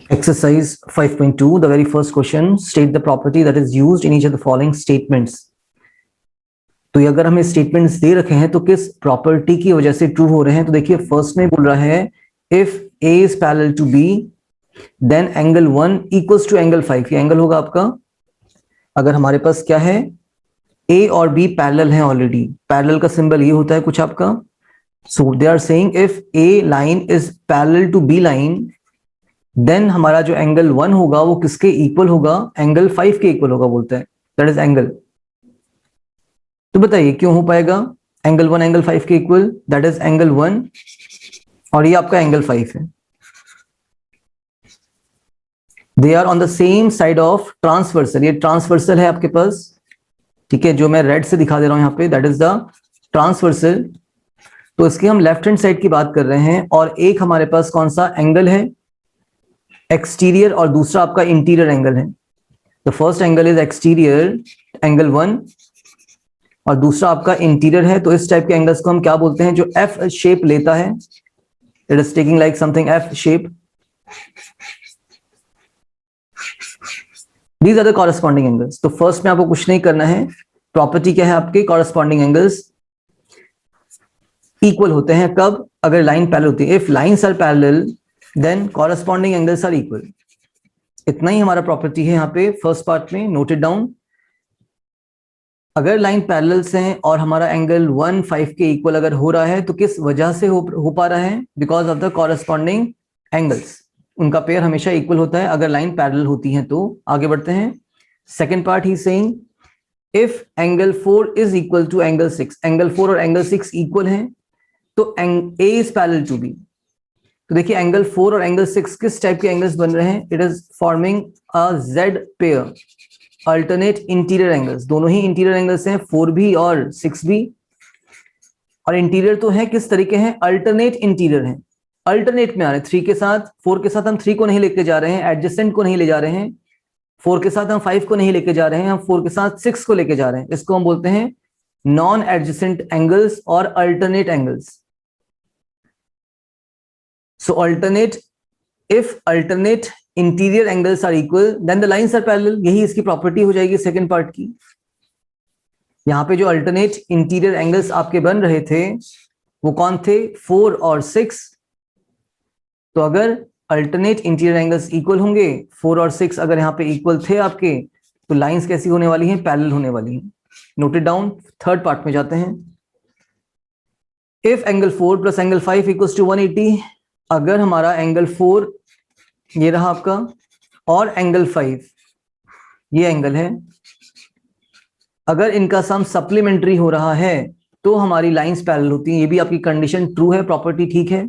Exercise 5.2, the very first question, state the property that is used in each of the following statements. तो ये अगर हमें statements दे रखे हैं तो किस प्रॉपर्टी की वजह से ट्रू हो रहे हैं? तो देखिए फर्स्ट में बोल रहा है if A is parallel to B then angle 1 equals to angle 5. ये एंगल होगा आपका अगर हमारे पास क्या है A और B पैरेलल हैं ऑलरेडी. पैरेलल का सिंबल ये होता है कुछ आपका. So they are saying if A line is parallel to B line then हमारा जो एंगल 1 होगा वो किसके इक्वल होगा? एंगल 5 के इक्वल होगा बोलते हैं. That is angle. तो बताइए क्यों हो पाएगा एंगल 1 एंगल 5 के इक्वल? दैट इज एंगल 1 और ये आपका एंगल 5 है. They are on the same side of transversal. ये ट्रांसवर्सल है आपके पास, ठीक है, जो मैं रेड से दिखा दे रहा हूं यहाँ पे. That is the transversal. तो इसकी हम लेफ्ट हैंड साइड की बात कर रहे हैं और एक हमारे पास कौन सा एंगल है? एक्सटीरियर और दूसरा आपका इंटीरियर एंगल है. The first angle is exterior angle 1 और दूसरा आपका इंटीरियर है. तो इस टाइप के एंगल्स को हम क्या बोलते हैं? जो एफ शेप लेता है. It is taking like something F shape. These are the corresponding angles. तो फर्स्ट में आपको कुछ नहीं करना है. प्रॉपर्टी क्या है आपके? कॉरेस्पॉन्डिंग एंगल्स इक्वल होते हैं कब? अगर लाइन पैरेलल होती है. If lines are parallel then corresponding angles are equal. इतना ही हमारा प्रॉपर्टी है यहाँ पे फर्स्ट पार्ट में. Note it down. अगर लाइन पैरेलल्स हैं और हमारा एंगल 1 5 के इक्वल अगर हो रहा है तो किस वजह से हो पा रहा है? Because of the corresponding angles. उनका पेयर हमेशा इक्वल होता है अगर लाइन पैरेलल होती है. तो आगे बढ़ते हैं. सेकेंड पार्ट ही saying if angle 4 is equal to angle 6. Angle 4 और एंगल 6 इक्वल हैं तो A is parallel to B. तो देखिए एंगल 4 और एंगल 6 किस टाइप के एंगल्स बन रहे हैं? It is forming a Z pair, alternate interior angles. दोनों ही इंटीरियर एंगल्स हैं, 4 भी और 6 भी. और इंटीरियर तो है किस तरीके हैं? अल्टरनेट इंटीरियर हैं. अल्टरनेट में आ रहे हैं 3 के साथ. 4 के साथ हम 3 को नहीं लेके जा रहे हैं, एडजेसेंट को नहीं ले जा रहे हैं. 4 के साथ हम 5 को नहीं लेके जा रहे हैं, हम 4 के साथ 6 को लेके जा रहे हैं. इसको हम बोलते हैं नॉन एडजेसेंट एंगल्स और alternate angles. So alternate, if alternate interior angles are equal, then the lines are parallel. यही इसकी प्रॉपर्टी हो जाएगी सेकंड पार्ट की. यहाँ पे जो alternate interior angles आपके बन रहे थे वो कौन थे? 4 और 6. तो अगर alternate interior angles equal होंगे, 4 और 6 अगर यहाँ पे equal थे आपके, तो लाइंस कैसी होने वाली हैं? पैरेलल होने वाली हैं. Note it down. Third part में जाते हैं. If angle 4 plus angle 5 equals to 180. अगर हमारा एंगल 4 ये रहा आपका और एंगल 5 ये एंगल है, अगर इनका सम सप्लीमेंट्री हो रहा है तो हमारी लाइंस पैरेलल होती हैं. ये भी आपकी कंडीशन ट्रू है, प्रॉपर्टी ठीक है.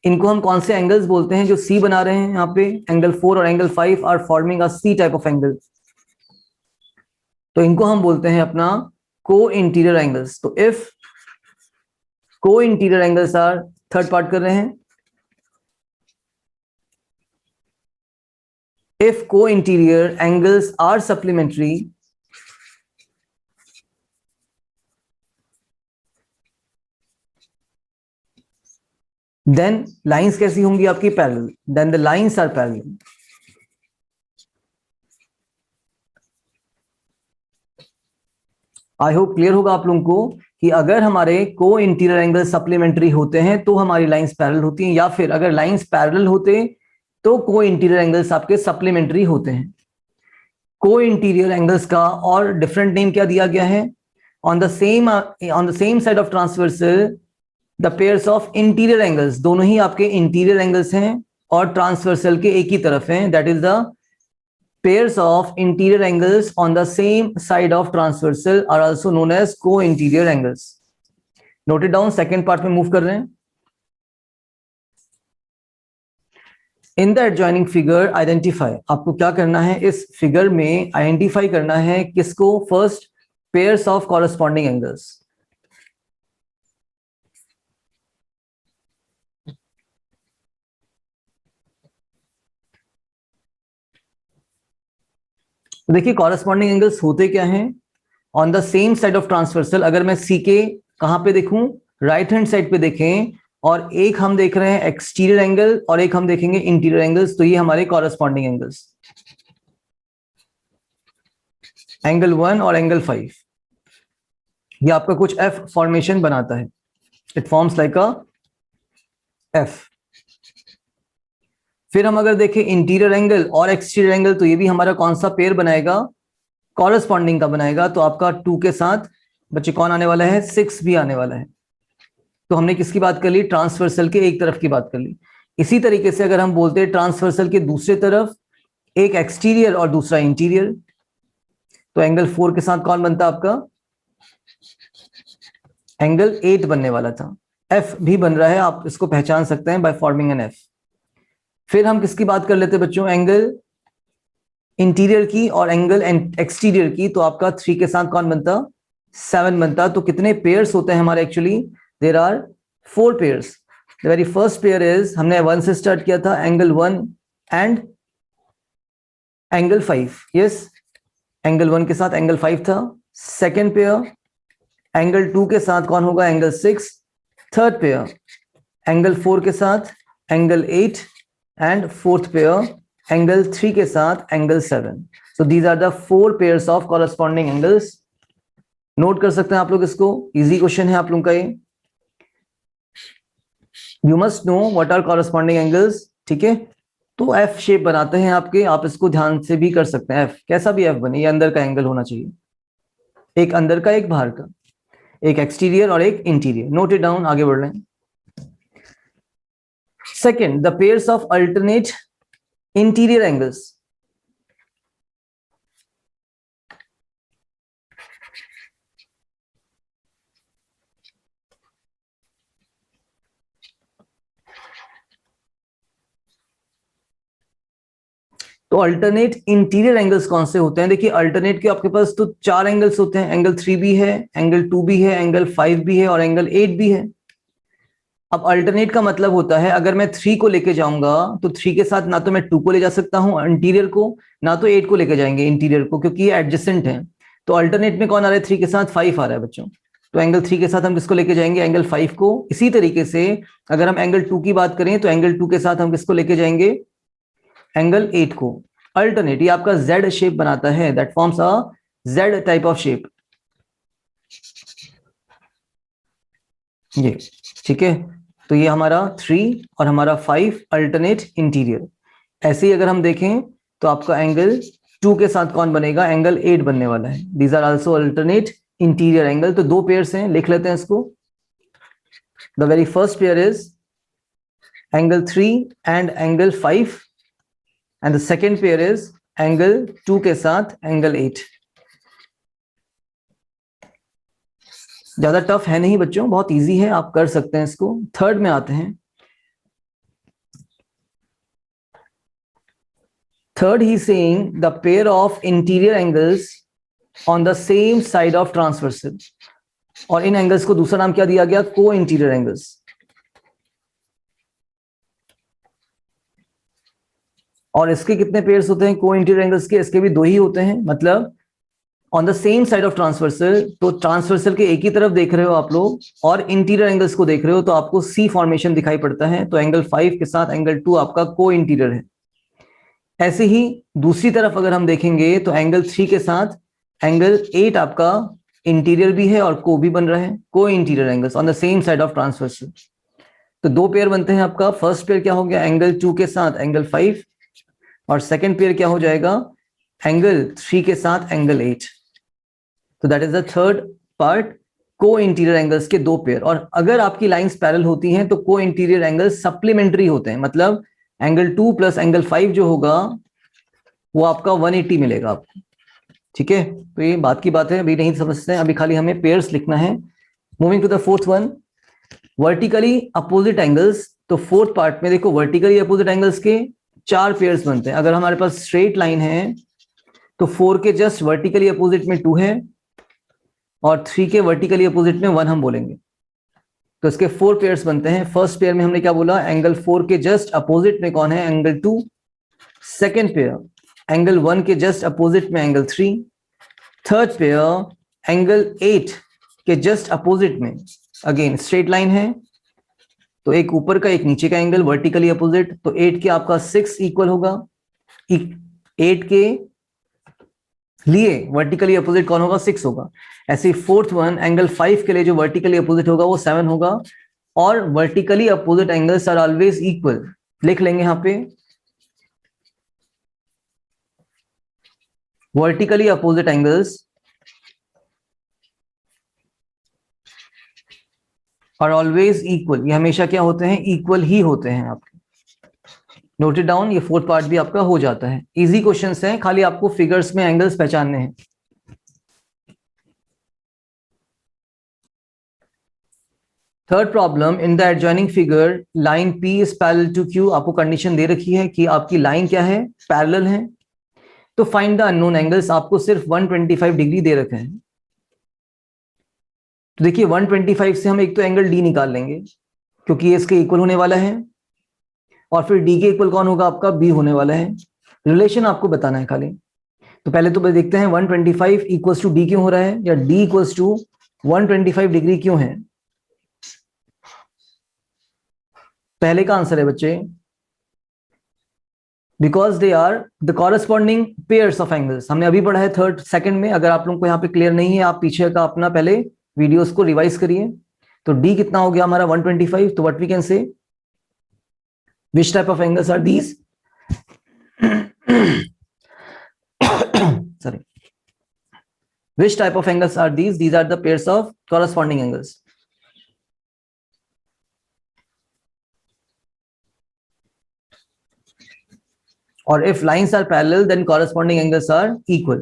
इनको हम कौन से एंगल्स बोलते हैं? जो सी बना रहे हैं यहाँ पे, एंगल 4 और angle 5 are forming a C type of angle. तो इनको हम बोलते हैं अपना को इंटीरियर एंगल्स. तो इफ को interior angles are, third part कर रहे हैं, if co-interior angles are supplementary then lines कैसी होंगी आपकी? Parallel. then the lines are parallel. I hope clear होगा आप लोगों को कि अगर हमारे को इंटीरियर एंगल सप्लीमेंट्री होते हैं तो हमारी लाइंस पैरेलल होती हैं, या फिर अगर लाइंस पैरेलल होते तो को इंटीरियर एंगल्स आपके सप्लीमेंट्री होते हैं. को इंटीरियर एंगल्स का और डिफरेंट नेम क्या दिया गया है? On the same side of transversal the pairs of interior angles. दोनों ही आपके इंटीरियर एंगल्स हैं और ट्रांसवर्सल के एक ही तरफ हैं. That is the pairs of interior angles on the same side of transversal are also known as co interior angles. Note it down. Second part में मूव कर रहे हैं. In the adjoining figure identify. आपको क्या करना है? इस figure में आइडेंटिफाई करना है किसको? First, pairs of corresponding angles. तो देखिए कॉरेस्पॉन्डिंग एंगल्स होते क्या हैं? On the same side of transversal. अगर मैं सी के कहां पे देखूं? राइट हैंड साइड पे देखें और एक हम देख रहे हैं एक्सटीरियर एंगल और एक हम देखेंगे इंटीरियर एंगल्स। तो ये हमारे कॉरेस्पॉन्डिंग एंगल्स, एंगल 1 और एंगल 5, ये आपका कुछ एफ फॉर्मेशन बनाता है। It forms like a F. फिर हम अगर देखें इंटीरियर एंगल और एक्सटीरियर एंगल, तो ये भी हमारा कौन सा पेयर बनाएगा, कॉरेस्पॉन्डिंग का बनाएगा। तो आपका 2 के साथ बच्चे कौन आने वाला है, 6 भी आने वाला है। तो हमने किसकी बात कर ली, ट्रांसवर्सल के एक तरफ की बात कर ली। इसी तरीके से अगर हम बोलते हैं ट्रांसवर्सल के दूसरे तरफ, एक एक्सटीरियर और दूसरा इंटीरियर, तो एंगल 4 के साथ कौन बनता आपका, एंगल 8 बनने वाला था। एफ भी बन रहा है, आप इसको पहचान सकते हैं बाय फॉर्मिंग एन एफ। फिर हम किसकी बात कर लेते हैं बच्चों, एंगल इंटीरियर की और एंगल एक्सटीरियर की। तो आपका 3 के साथ कौन बनता, 7 बनता। तो कितने पेयर्स होते हैं हमारे, actually there are 4 pairs. The very first pair is, हमने 1 से स्टार्ट किया था, angle 1 and angle 5। Yes, angle 1 के साथ एंगल 5 था। सेकेंड पेयर एंगल 2 के साथ कौन होगा, एंगल 6। थर्ड पेयर एंगल 4 के साथ angle 8 and fourth pair angle 3 के साथ angle 7। So these are the 4 pairs of corresponding angles. Note कर सकते हैं आप लोग इसको, इजी क्वेश्चन है आप लोगों का ये। You must know what are corresponding angles, ठीक है। तो एफ शेप बनाते हैं आपके, आप इसको ध्यान से भी कर सकते हैं। एफ कैसा भी एफ बने, ये अंदर का एंगल होना चाहिए, एक अंदर का एक बाहर का, एक एक्सटीरियर और एक इंटीरियर। नोट इट डाउन, आगे बढ़ रहे हैं। Second, the pairs of alternate interior angles. तो अल्टरनेट इंटीरियर एंगल्स कौन से होते हैं, देखिए अल्टरनेट के आपके पास तो 4 एंगल्स होते हैं, एंगल 3 भी है, एंगल 2 भी है, एंगल 5 भी है और एंगल 8 भी है। अब अल्टरनेट का मतलब होता है, अगर मैं 3 को लेके जाऊंगा तो 3 के साथ ना तो मैं 2 को ले जा सकता हूं इंटीरियर को, ना तो 8 को लेके जाएंगे इंटीरियर को, क्योंकि ये एडजेसेंट है। तो अल्टरनेट में कौन आ रहा है, 3 के साथ 5 आ रहा है बच्चों। तो एंगल 3 के साथ हम किसको लेके जाएंगे, एंगल 5 को। इसी तरीके से अगर हम एंगल 2 की बात करें तो एंगल 2 के साथ हम किसको लेके जाएंगे, एंगल 8 को। अल्टरनेट ये आपका जेड शेप बनाता है, that forms a Z type of shape, ये ठीक है। तो ये हमारा 3 और हमारा 5 अल्टरनेट इंटीरियर। ऐसे ही अगर हम देखें तो आपका एंगल 2 के साथ कौन बनेगा, एंगल 8 बनने वाला है। These are also alternate interior angle. तो 2 पेयर्स हैं, लिख लेते हैं इसको। The very first pair is angle 3 and angle 5 and the second pair is angle 2 के साथ एंगल 8। ज्यादा टफ है नहीं बच्चों, बहुत इजी है, आप कर सकते हैं इसको। थर्ड में आते हैं। Third he saying the pair of interior angles on the same side of transversal. और इन एंगल्स को दूसरा नाम क्या दिया गया, को इंटीरियर एंगल्स। और इसके कितने पेयर्स होते हैं को इंटीरियर एंगल्स के, इसके भी 2 ही होते हैं। मतलब on the same side of transversal, तो ट्रांसवर्सल के एक ही तरफ देख रहे हो आप लोग और इंटीरियर एंगल्स को देख रहे हो, तो आपको सी फॉर्मेशन दिखाई पड़ता है। तो एंगल 5 के साथ एंगल 2 आपका को इंटीरियर है। ऐसे ही दूसरी तरफ अगर हम देखेंगे तो एंगल 3 के साथ एंगल 8 आपका इंटीरियर भी है और को भी बन रहा है, को interior angles on the same side of transversal. तो 2 पेयर बनते हैं आपका। फर्स्ट पेयर क्या हो गया, एंगल 2 के साथ एंगल 5 और सेकेंड पेयर क्या हो जाएगा, एंगल 3 के साथ एंगल 8। तो that is the third part, को इंटीरियर एंगल्स के 2 पेयर। और अगर आपकी लाइंस पैरेलल होती हैं तो को इंटीरियर एंगल्स सप्लीमेंट्री होते हैं। मतलब एंगल 2 प्लस एंगल 5 जो होगा वो आपका 180 मिलेगा आपको, ठीक है। तो ये बात की बात है, अभी नहीं समझते हैं, अभी खाली हमें पेयर्स लिखना है। Moving to the fourth one, vertically opposite angles. तो फोर्थ पार्ट में देखो वर्टिकली अपोजिट एंगल्स के 4 पेयर्स बनते हैं। अगर हमारे पास स्ट्रेट लाइन है तो 4 के जस्ट वर्टिकली अपोजिट में 2 है और 3 के वर्टिकली अपोजिट में 1 हम बोलेंगे। तो इसके 4 पेयर्स बनते हैं। फर्स्ट पेयर में हमने क्या बोला, एंगल 4 के जस्ट अपोजिट में कौन है, एंगल 2। सेकेंड पेयर एंगल 1 के जस्ट अपोजिट में एंगल 3। थर्ड पेयर एंगल 8 के जस्ट अपोजिट में, अगेन स्ट्रेट लाइन है तो एक ऊपर का एक नीचे का एंगल वर्टिकली अपोजिट, तो 8 के आपका 6 इक्वल होगा, 8 के लिए वर्टिकली अपोजिट कौन होगा, 6 होगा। ऐसे फोर्थ वन एंगल 5 के लिए जो वर्टिकली अपोजिट होगा वो 7 होगा, और vertically opposite angles are always equal. लिख लेंगे यहां पे vertically opposite angles are always equal, ये हमेशा क्या होते हैं, इक्वल ही होते हैं आपके। नोट इट डाउन, ये फोर्थ पार्ट भी आपका हो जाता है। इजी क्वेश्चंस हैं, खाली आपको फिगर्स में एंगल्स पहचानने हैं। Third problem, in the adjoining figure line P is parallel to Q। आपको कंडीशन दे रखी है कि आपकी लाइन क्या है, पैरेलल है। तो फाइंड द अननोन एंगल्स, आपको सिर्फ 125 डिग्री दे रखे हैं। तो देखिए 125 से हम एक तो एंगल D निकाल लेंगे क्योंकि ये इसके इक्वल होने वाला है, और फिर D के इक्वल कौन होगा, आपका B होने वाला है। रिलेशन आपको बताना है खाली। तो पहले तो देखते हैं 125 इक्वल्स टू D क्यों हो रहा है, या D इक्वल्स टू 125 डिग्री क्यों है। पहले का आंसर है बच्चे, because they are the corresponding pairs of angles. हमने अभी पढ़ा है थर्ड सेकंड में, अगर आप लोगों को यहाँ पे क्लियर नहीं है, आप पीछे का अपना पहले वीडियोस को रिवाइज करिए। तो D कितना हो गया हमारा 125, तो what we can say, which type of angles are these, sorry, which type of angles are these are the pairs of corresponding angles. और if lines are parallel then corresponding angles are equal।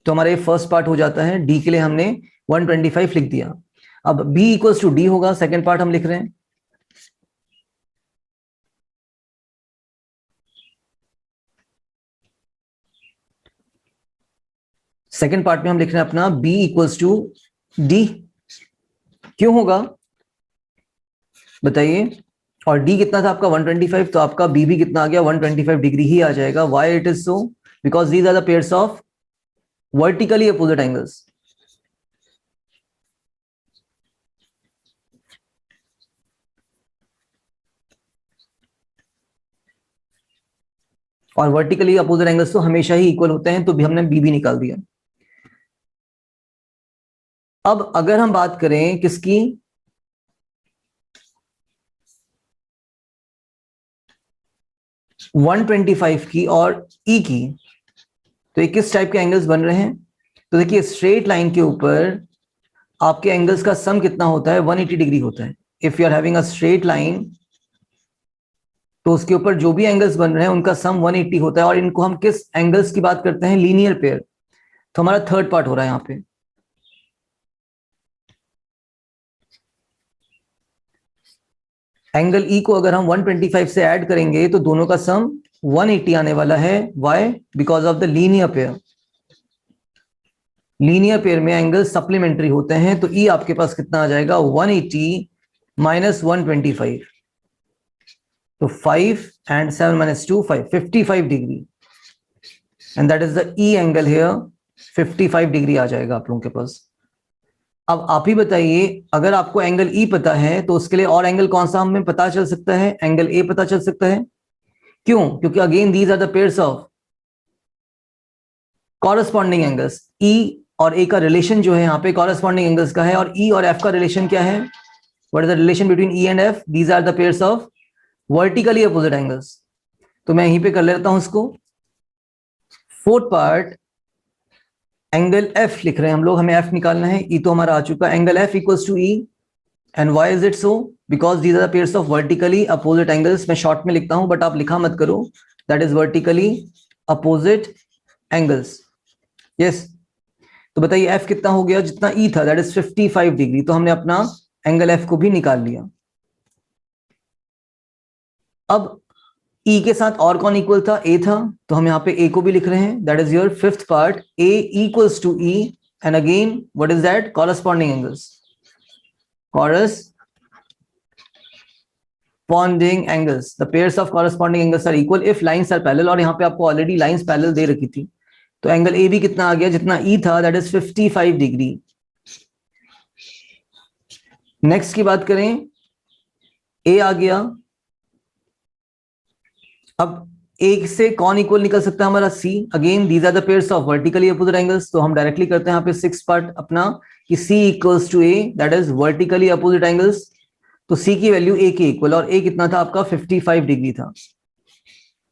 तो हमारा ये first part हो जाता है, D के लिए हमने 125 लिख दिया। अब B इक्वल्स टू D होगा, सेकेंड पार्ट हम लिख रहे हैं। सेकेंड पार्ट में हम लिख रहे हैं अपना B इक्वल्स टू D। क्यों होगा बताइए, और D कितना था आपका 125, तो आपका B भी कितना आ गया 125 डिग्री ही आ जाएगा। Why it is so, because these are the pairs of vertically opposite angles. और वर्टिकली अपोजिट एंगल्स तो हमेशा ही इक्वल होते हैं, तो भी हमने B भी निकाल दिया। अब अगर हम बात करें किसकी, वन 125 की और E की, तो ये किस टाइप के एंगल्स बन रहे हैं। तो देखिए स्ट्रेट लाइन के ऊपर आपके एंगल्स का सम कितना होता है, 180 डिग्री होता है। If you are having a straight line, तो उसके ऊपर जो भी एंगल्स बन रहे हैं उनका सम 180 होता है। और इनको हम किस एंगल्स की बात करते हैं, लीनियर पेयर। तो हमारा थर्ड पार्ट हो रहा है यहाँ पे। एंगल E को अगर हम 125 से ऐड करेंगे तो दोनों का सम 180 आने वाला है। Why, because of the linear pair. Linear pair में एंगल सप्लीमेंट्री होते हैं, तो E आपके पास कितना आ जाएगा 180 माइनस 125, तो 5 and 7 minus 2 5, 55 degree, and that is the E angle here, 55 degree आ जाएगा आप लोगों के पास। अब आप ही बताइए, अगर आपको एंगल E पता है तो उसके लिए और एंगल कौन सा हमें पता चल सकता है, एंगल A पता चल सकता है। क्यों, क्योंकि again these are the pairs of corresponding angles. E और A का रिलेशन जो है यहाँ पे कॉरेस्पॉन्डिंग एंगल्स का है, और E और F का रिलेशन क्या है, what is the relation between E and F, these are the pairs of vertically opposite angles. तो मैं यहीं पे कर लेता हूं इसको। फोर्थ पार्ट, एंगल F लिख रहे हैं हम लोग, हमें F निकालना है। E तो हमारा आ चुका, angle F equals to E, and why is it so, because these are the pairs of vertically opposite angles. मैं शॉर्ट में लिखता हूं बट आप लिखा मत करो, that is vertically opposite angles. Yes, तो बताइए F कितना हो गया, जितना E था दैट इज 55 डिग्री। तो हमने अपना एंगल F को भी निकाल लिया। अब E के साथ और कौन इक्वल था, A था, तो हम यहाँ पे A को भी लिख रहे हैं, that is your fifth part, A equals to E, and again what is that, corresponding angles. Corresponding angles, the pairs of corresponding angles are equal if lines are parallel. और यहाँ पे आपको ऑलरेडी लाइंस पैरेलल दे रखी थी, तो angle A भी कितना आ गया, जितना E था दैट इज 55 डिग्री। नेक्स्ट की बात करें, ए आ गया। अब ए से कौन इक्वल निकल सकता है हमारा C. Again these are the pairs of vertically opposite angles, तो हम डायरेक्टली करते हैं यहाँ पे सिक्स पार्ट अपना कि C equals to A, that is vertically opposite angles. तो सी की वैल्यू ए के इक्वल, और ए कितना था आपका 55 डिग्री था।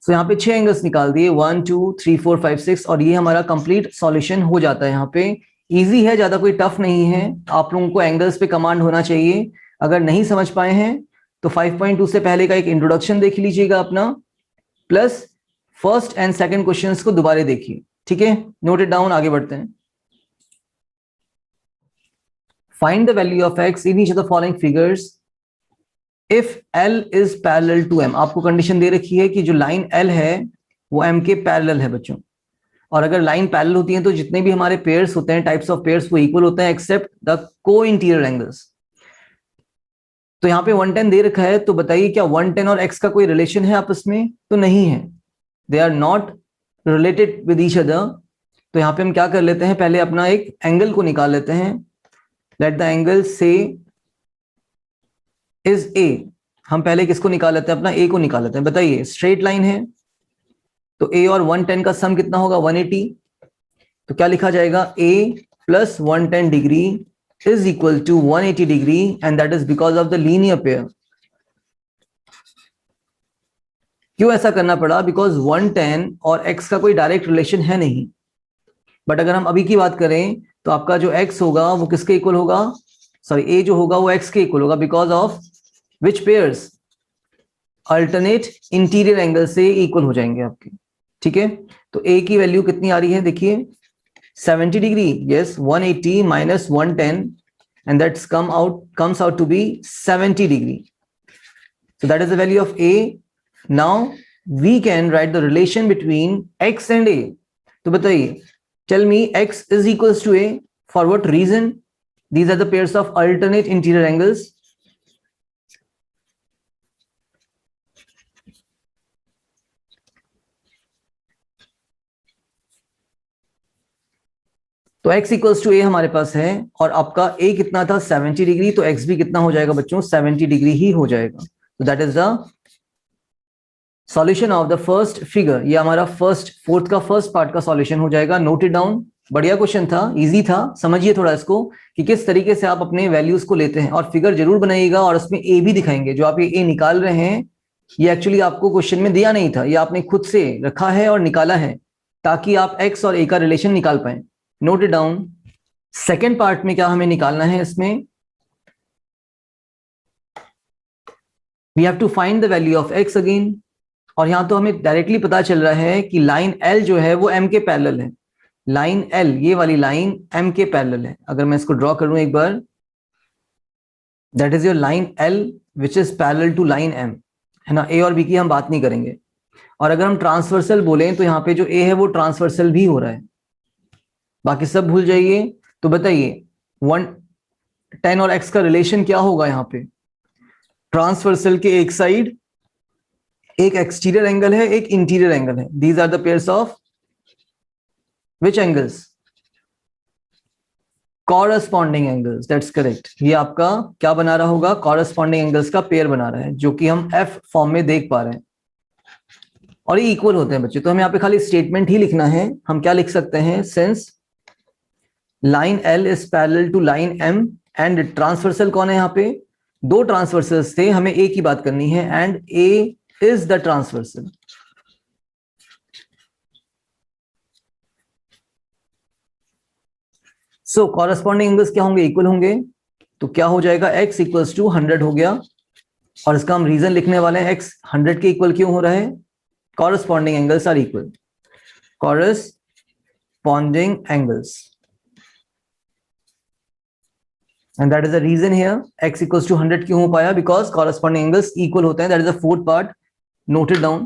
तो यहाँ पे 6 एंगल्स निकाल दिए, 1 2 3 4 5 6, और ये हमारा कंप्लीट सॉल्यूशन हो जाता है। यहाँ पे इजी है, ज्यादा कोई टफ नहीं है। आप लोगों को एंगल्स पे कमांड होना चाहिए। अगर नहीं समझ पाए हैं तो 5.2 से पहले का एक इंट्रोडक्शन देख लीजिएगा अपना, plus first and second questions को दोबारा देखिए, ठीक है। नोट इट डाउन, आगे बढ़ते हैं। Find the value of x in each of the following figures if L is parallel to M। आपको कंडीशन दे रखी है कि जो लाइन L है वो M के पैरेलल है बच्चों। और अगर लाइन पैरेलल होती है तो जितने भी हमारे पेयर्स होते हैं, टाइप्स ऑफ पेयर्स, वो इक्वल होते हैं एक्सेप्ट द को इंटीरियर एंगल्स। तो यहाँ पे 110 दे रखा है, तो बताइए क्या 110 और x का कोई रिलेशन है आपस में? तो नहीं है, they are not related with each other. तो यहाँ पे हम क्या कर लेते हैं, पहले अपना एक एंगल को निकाल लेते हैं। लेट द एंगल से इज ए। हम पहले किसको निकाल लेते हैं, अपना ए को निकाल लेते हैं। बताइए, स्ट्रेट लाइन है तो ए और 110 का सम कितना होगा, 180। तो क्या लिखा जाएगा, a plus 110 degree is equal to 180 degree, and that is because of the linear pair. क्यों ऐसा करना पड़ा? बिकॉज 110 और x का कोई डायरेक्ट रिलेशन है नहीं। बट अगर हम अभी की बात करें तो आपका जो x होगा वो किसके इक्वल होगा, सॉरी a जो होगा वो x के इक्वल होगा, because of which pairs, alternate interior angle से इक्वल हो जाएंगे आपके, ठीक है। तो a की वैल्यू कितनी आ रही है, देखिए 70 degree, yes, 180 minus 110, and that's comes out to be 70 degree. So that is the value of a. Now we can write the relation between x and a. तो बताइए, tell me x is equals to a for what reason? These are the pairs of alternate interior angles. तो x equals to ए हमारे पास है, और आपका a कितना था, 70 degree, तो x भी कितना हो जाएगा बच्चों, 70 डिग्री ही हो जाएगा। तो that is the solution of the first figure. ये हमारा फोर्थ का फर्स्ट पार्ट का सॉल्यूशन हो जाएगा। Note it down. बढ़िया क्वेश्चन था, इजी था। समझिए थोड़ा इसको कि किस तरीके से आप अपने वैल्यूज को लेते हैं, और फिगर जरूर बनाइएगा, और उसमें a भी दिखाएंगे। जो आप ये a निकाल रहे हैं, ये एक्चुअली आपको क्वेश्चन में दिया नहीं था, ये आपने खुद से रखा है और निकाला है, ताकि आप x और a का रिलेशन निकाल पाए। Note it down. Second part में क्या हमें निकालना है, इसमें we have to find the value of x again. और यहां तो हमें डायरेक्टली पता चल रहा है कि लाइन L जो है वो M के पैरेलल है। लाइन L, ये वाली लाइन M के पैरेलल है। अगर मैं इसको ड्रॉ करूं एक बार, that is your line L which is parallel to line M, है ना। A और B की हम बात नहीं करेंगे। और अगर हम ट्रांसवर्सल बोलें तो यहाँ पे जो A है वो ट्रांसवर्सल भी हो रहा है, बाकी सब भूल जाइए। तो बताइए 110 और x का रिलेशन क्या होगा यहाँ पे? ट्रांसवर्सल के एक साइड एक एक्सटीरियर एंगल है, एक इंटीरियर एंगल है। These are the pairs of which angles, corresponding angles. That's correct. ये आपका क्या बना रहा होगा, कॉरस्पॉन्डिंग एंगल्स का पेयर बना रहा है, जो कि हम F फॉर्म में देख पा रहे हैं। और ये इक्वल होते हैं बच्चे। तो हमें यहाँ पे खाली स्टेटमेंट ही लिखना है। हम क्या लिख सकते हैं, since line L is parallel to line M and transversal कौन है यहाँ पे, दो ट्रांसवर्सल्स थे, हमें A की बात करनी है, and A is the transversal. So corresponding angles क्या होंगे, इक्वल होंगे। तो क्या हो जाएगा, x इक्वल्स टू 100 हो गया। और इसका हम रीजन लिखने वाले हैं, x 100 के इक्वल क्यों हो रहा है, corresponding angles are equal. Corresponding angles, and that is the reason here x equals to 100 क्यों हो पाया, because corresponding angles equal होते हैं। that is the fourth part, note it down।